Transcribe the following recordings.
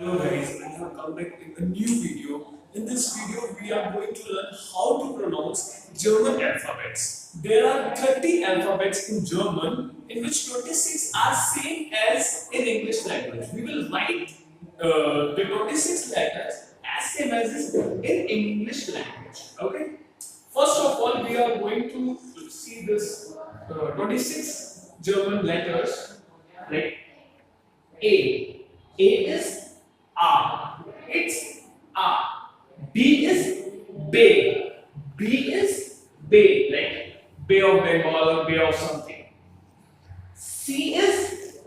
Hello guys, I have come back in a new video. In this video, we are going to learn how to pronounce German alphabets. There are 30 alphabets in German, in which 26 are same as in English language. We will write the 26 letters as same as is in English language. Okay. First of all, we are going to see this 26 German letters like A. A is R. It's R. B is Bay. B is Bay, like Bay of Bengal or Bay of something. C is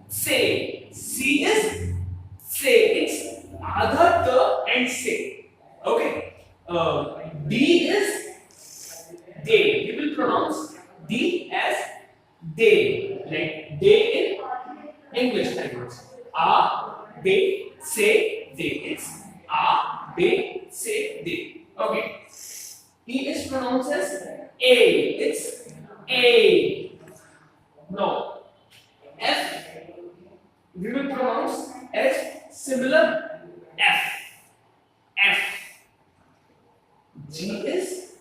Say. C is Say. It's Adha, the and Say. Okay. D is Day. We will pronounce D as Day, like Day in English language. A, they, say, they. It's a, they, say, they. Okay. E is pronounced as A. It's A. No. F, we will pronounce as similar F. F. G is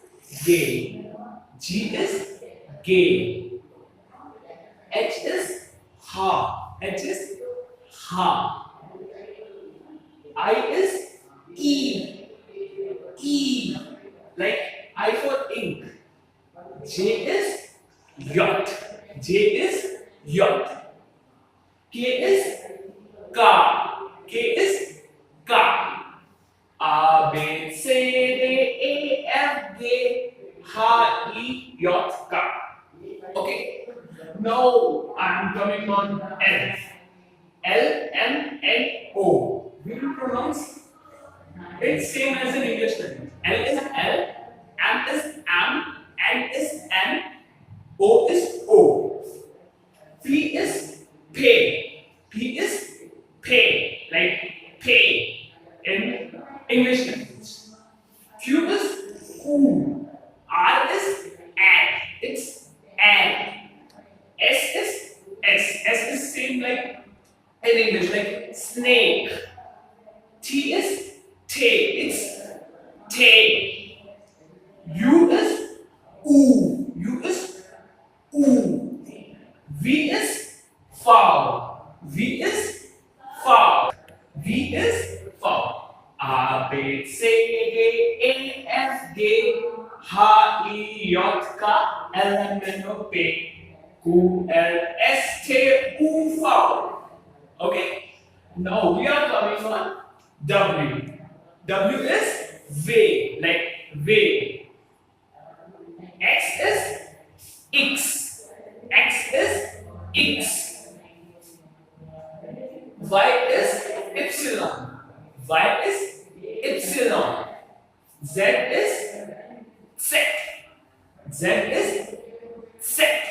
gay. G is gay. H is ha. H is ha. I is E. E. Like I for ink. J is yacht. J is yacht. K is car. K is car. A, B, C, D, E, F, G, H, I, J, K. Okay. Now I am coming on L. L, M, N, O. We will pronounce it same as in English language. L is L, M is M, N is N, O is O. P is pay. P is pay, like pay in English language. Q is who. R is add. It's add. S is S. S is same like in English, like snake. T is take. It's take. U is oo. U is oo. V is foul. V is foul. V is foul. A, B, C, D, E, F, G, H, I, J, K, L, M, N, O, P, Q, L, S, T, U, foul. Okay. Now we are coming on W. W is way, like way. X is X. X is X. Y is epsilon. Y is epsilon. Z is set. Z is set.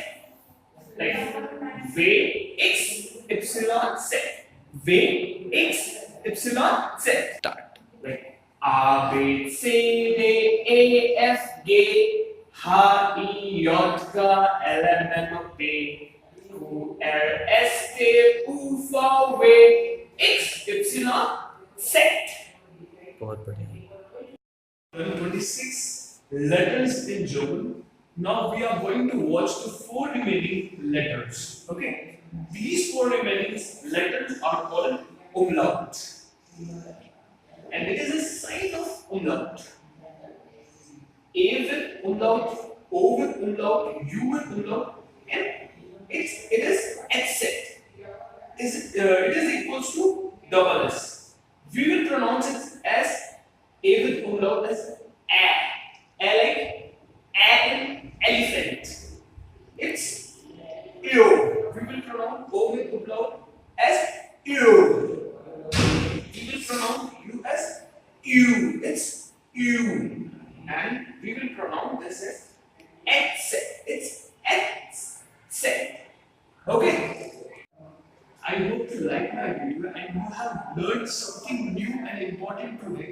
Like way X epsilon set. V X epsilon Z. Start. Like A, B, C, D, E, F, G, H, I, J, K, L, M, N, O, P, Q, R, S, T, U, V, W, X epsilon Z. बहुत बढ़िया. 26 letters in German. Now we are going to watch the 4 remaining letters. Okay. These 4 remaining letters are called umlauts, and it is a sign of umlaut. A with umlaut, O with umlaut, U with umlaut, and it is accent. It is equals to double S. We will pronounce it as A with umlaut as a like a in elephant. It's ew. We will pronounce O with umlaut as ew. We will pronounce U as ew. It's ew. And we will pronounce this as accent. It's accent. Okay. I hope you like my video and you have learned something new and important today.